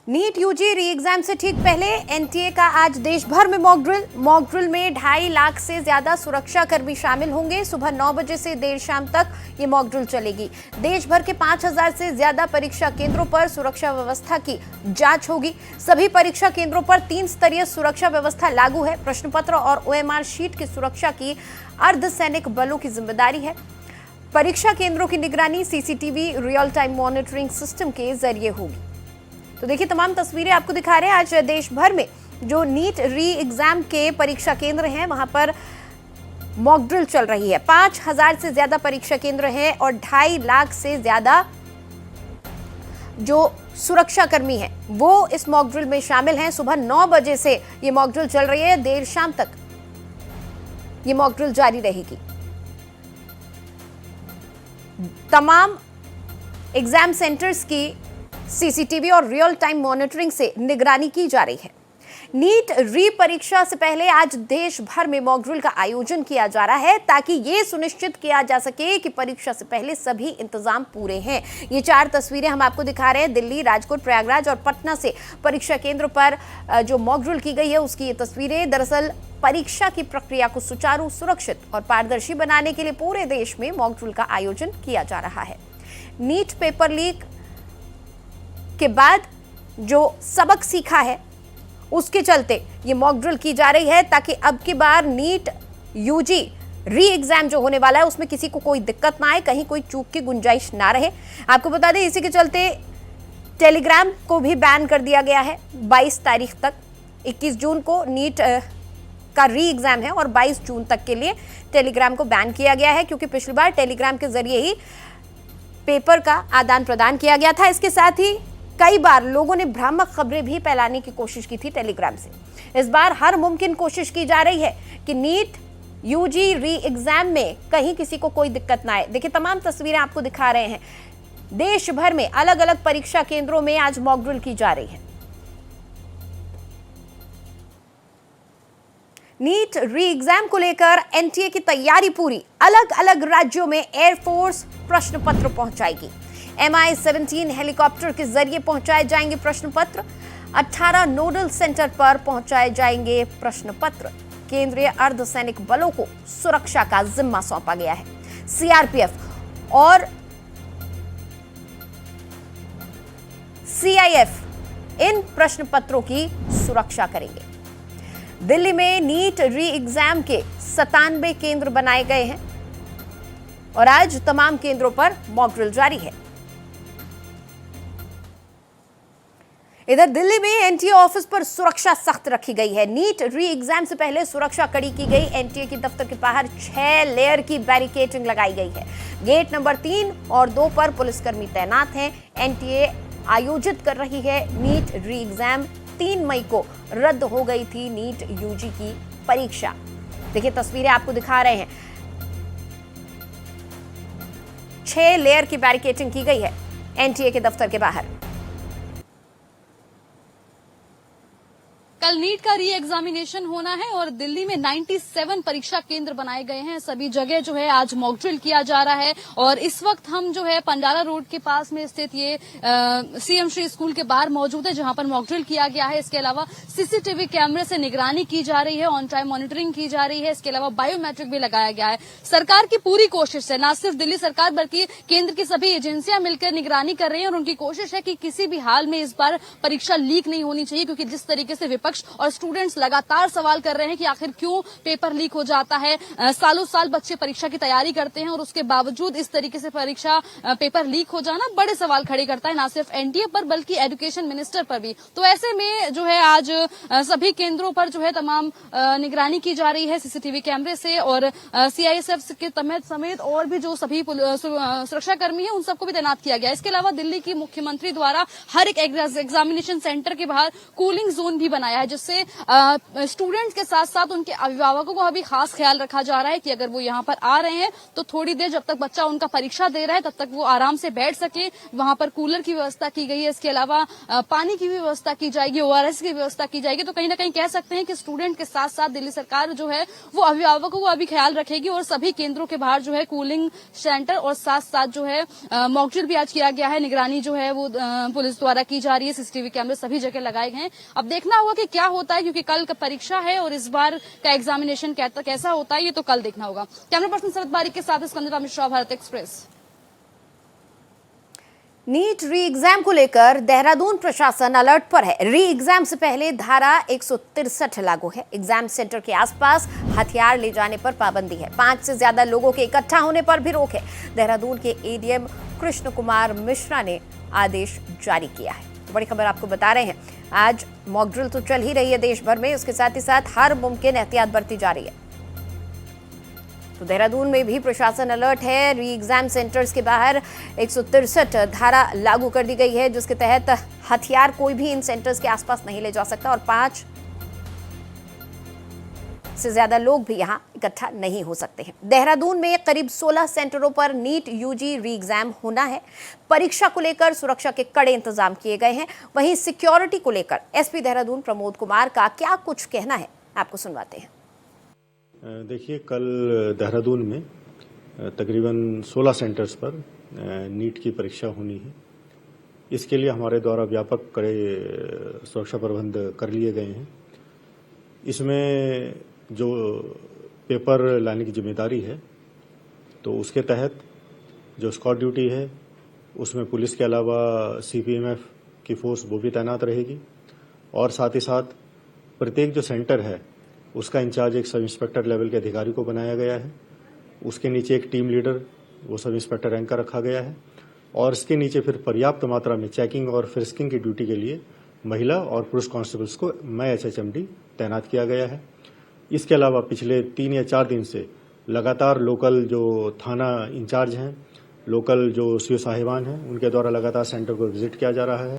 NEET UG री exam से ठीक पहले एनटीए का आज देश भर में मॉक ड्रिल में 2.5 लाख से ज्यादा सुरक्षा कर्मी शामिल होंगे। सुबह 9 बजे से देर शाम तक ये मॉक ड्रिल चलेगी। देश भर के 5000 से ज्यादा परीक्षा केंद्रों पर सुरक्षा व्यवस्था की जांच होगी। सभी परीक्षा केंद्रों पर 3 स्तरीय सुरक्षा व्यवस्था लागू है। प्रश्न पत्र और ओएमआर शीट की सुरक्षा की अर्धसैनिक बलों की जिम्मेदारी है। परीक्षा केंद्रों की निगरानी CCTV real time monitoring system के जरिए होगी। तो देखिए, तमाम तस्वीरें आपको दिखा रहे हैं। आज देश भर में जो नीट री एग्जाम के परीक्षा केंद्र हैं वहां पर मॉक ड्रिल चल रही है। 5000 से ज्यादा परीक्षा केंद्र हैं और 2.5 लाख से ज्यादा जो सुरक्षा कर्मी हैं वो इस मॉक ड्रिल में शामिल हैं। सुबह 9 बजे से ये मॉक ड्रिल चल रही है। देर शाम तक ये मॉक ड्रिल जारी रहेगी। तमाम एग्जाम सेंटर्स की सीसीटीवी और रियल टाइम मॉनिटरिंग से निगरानी की जा रही है। नीट री परीक्षा से पहले आज देश भर में मॉक ड्रिल का आयोजन किया जा रहा है ताकि ये सुनिश्चित किया जा सके कि परीक्षा से पहले सभी इंतजाम पूरे हैं। ये 4 तस्वीरें हम आपको दिखा रहे हैं। दिल्ली, राजकोट, प्रयागराज और पटना से परीक्षा केंद्र पर जो मॉक ड्रिल की गई है उसकी ये तस्वीरें। दरअसल परीक्षा की प्रक्रिया को सुचारू, सुरक्षित और पारदर्शी बनाने के लिए पूरे देश में मॉक ड्रिल का आयोजन किया जा रहा है। नीट पेपर लीक के बाद जो सबक सीखा है उसके चलते ये मॉक ड्रिल की जा रही है ताकि अब की बार नीट यूजी री एग्जाम जो होने वाला है उसमें किसी को कोई दिक्कत ना आए, कहीं कोई चूक की गुंजाइश ना रहे। आपको बता दें, इसी के चलते टेलीग्राम को भी बैन कर दिया गया है 22 तारीख तक। 21 जून को नीट का री एग्जाम है और 22 जून तक के लिए टेलीग्राम को बैन किया गया है, क्योंकि पिछली बार टेलीग्राम के जरिए ही पेपर का आदान प्रदान किया गया था। इसके साथ ही कई बार लोगों ने भ्रामक खबरें भी फैलाने की कोशिश की थी टेलीग्राम से। इस बार हर मुमकिन कोशिश की जा रही है कि नीट यूजी री एग्जाम में कहीं किसी को कोई दिक्कत ना आए। देखिए, तमाम तस्वीरें आपको दिखा रहे हैं। देश भर में अलग अलग परीक्षा केंद्रों में आज मॉक ड्रिल की जा रही है। नीट री एग्जाम को लेकर एनटीए की तैयारी पूरी। अलग अलग राज्यों में एयरफोर्स प्रश्न पत्र पहुंचाएगी। MI-17 हेलीकॉप्टर के जरिए पहुंचाए जाएंगे प्रश्न पत्र। 18 नोडल सेंटर पर पहुंचाए जाएंगे प्रश्न पत्र। केंद्रीय अर्धसैनिक बलों को सुरक्षा का जिम्मा सौंपा गया है। सीआरपीएफ और सीआईएफ इन प्रश्न पत्रों की सुरक्षा करेंगे। दिल्ली में नीट री एग्जाम के 97 केंद्र बनाए गए हैं और आज तमाम केंद्रों पर मॉक ड्रिल जारी है। इधर दिल्ली में एनटीए ऑफिस पर सुरक्षा सख्त रखी गई है। नीट री एग्जाम से पहले सुरक्षा कड़ी की गई। एनटीए के दफ्तर के बाहर 6 लेयर की बैरिकेडिंग लगाई गई है। गेट नंबर 3 और 2 पर पुलिसकर्मी तैनात हैं। एनटीए आयोजित कर रही है नीट री एग्जाम। 3 मई को रद्द हो गई थी नीट यूजी की परीक्षा। देखिए, तस्वीरें आपको दिखा रहे हैं। 6 लेयर की बैरिकेडिंग की गई है एनटीए के दफ्तर के बाहर। कल नीट का री एग्जामिनेशन होना है और दिल्ली में 97 परीक्षा केंद्र बनाए गए हैं। सभी जगह जो है आज मॉक ड्रिल किया जा रहा है और इस वक्त हम जो है पंडाला रोड के पास में स्थित ये सीएम श्री स्कूल के बाहर मौजूद है, जहां पर मॉक ड्रिल किया गया है। इसके अलावा सीसीटीवी कैमरे से निगरानी की जा रही है, ऑन टाइम मॉनिटरिंग की जा रही है। इसके अलावा बायोमेट्रिक भी लगाया गया है। सरकार की पूरी कोशिश है, न सिर्फ दिल्ली सरकार बल्कि केंद्र की सभी एजेंसियां मिलकर निगरानी कर रही है और उनकी कोशिश है कि किसी भी हाल में इस बार परीक्षा लीक नहीं होनी चाहिए, क्योंकि जिस तरीके से विपक्ष और स्टूडेंट्स लगातार सवाल कर रहे हैं कि आखिर क्यों पेपर लीक हो जाता है। सालों साल बच्चे परीक्षा की तैयारी करते हैं और उसके बावजूद इस तरीके से परीक्षा पेपर लीक हो जाना बड़े सवाल खड़े करता है, ना सिर्फ एनटीए पर बल्कि एजुकेशन मिनिस्टर पर भी। तो ऐसे में जो है आज सभी केंद्रों पर जो है तमाम निगरानी की जा रही है सीसीटीवी कैमरे से और सीआईएसएफ के समेत और भी जो सभी सुरक्षा कर्मी हैं उन सबको भी तैनात किया गया। इसके अलावा दिल्ली की मुख्यमंत्री द्वारा हर एक एग्जामिनेशन सेंटर के बाहर कूलिंग जोन भी बनाया है, है, जिससे स्टूडेंट्स के साथ साथ उनके अभिभावकों का भी खास ख्याल रखा जा रहा है कि अगर वो यहाँ पर आ रहे हैं तो थोड़ी देर जब तक बच्चा उनका परीक्षा दे रहा है तब तक वो आराम से बैठ सके। वहां पर कूलर की व्यवस्था की गई है, इसके अलावा पानी की भी व्यवस्था की जाएगी, ORS की व्यवस्था की जाएगी। तो कहीं ना कहीं कह सकते हैं कि स्टूडेंट के साथ साथ दिल्ली सरकार जो है वो अभिभावकों का भी ख्याल रखेगी और सभी केंद्रों के बाहर जो है कूलिंग सेंटर और साथ साथ जो है मॉक ड्रिल भी आज किया गया है। निगरानी जो है वो पुलिस द्वारा की जा रही है, CCTV कैमरे सभी जगह लगाए गए हैं। अब देखना होगा कि क्या होता है, क्योंकि कल का परीक्षा है और इस बार का एग्जामिनेशन कैसा होता है ये तो कल देखना होगा। कैमरा पर्सन सरद बारिक के साथ स्कंदरा Mishra, Bharat express. NEET re exam को लेकर देहरादून प्रशासन अलर्ट पर है। री एग्जाम से पहले धारा 163 लागू है। एग्जाम सेंटर के आसपास हथियार ले जाने पर पाबंदी है। 5 से ज्यादा लोगों के इकट्ठा होने पर भी रोक है। देहरादून के ADM कृष्ण कुमार मिश्रा ने आदेश जारी किया है। तो बड़ी खबर आपको बता रहे हैं, आज मॉक ड्रिल तो चल ही रही है देश भर में, उसके साथ ही साथ हर मुमकिन एहतियात बरती जा रही है। तो देहरादून में भी प्रशासन अलर्ट है। री एग्जाम सेंटर्स के बाहर 163 धारा लागू कर दी गई है, जिसके तहत हथियार कोई भी इन सेंटर्स के आसपास नहीं ले जा सकता और 5 से ज्यादा लोग भी यहां इकट्ठा नहीं हो सकते हैं। देहरादून में करीब 16 सेंटरों पर नीट UG री एग्जाम होना है। परीक्षा को लेकर सुरक्षा के कड़े इंतजाम किए गए हैं। वहीं सिक्योरिटी को लेकर SP देहरादून प्रमोद कुमार का क्या कुछ कहना है, आपको सुनवाते हैं। देखिए, कल देहरादून में तकरीबन 16 सेंटर्स पर नीट की परीक्षा होनी है। इसके लिए हमारे द्वारा व्यापक कड़े सुरक्षा प्रबंध कर लिए गए हैं। इसमें जो पेपर लाने की जिम्मेदारी है तो उसके तहत जो स्क्वाड ड्यूटी है उसमें पुलिस के अलावा CPMF की फोर्स वो भी तैनात रहेगी और साथ ही साथ प्रत्येक जो सेंटर है उसका इंचार्ज एक सब इंस्पेक्टर लेवल के अधिकारी को बनाया गया है। उसके नीचे एक टीम लीडर, वो सब इंस्पेक्टर रैंक का रखा गया है और इसके नीचे फिर पर्याप्त मात्रा में चेकिंग और फ्रिस्किंग की ड्यूटी के लिए महिला और पुरुष कांस्टेबल्स को मैं HHMD तैनात किया गया है। इसके अलावा पिछले 3 या 4 दिन से लगातार लोकल जो थाना इंचार्ज हैं, लोकल जो CO साहिबान हैं, उनके द्वारा लगातार सेंटर को विजिट किया जा रहा है।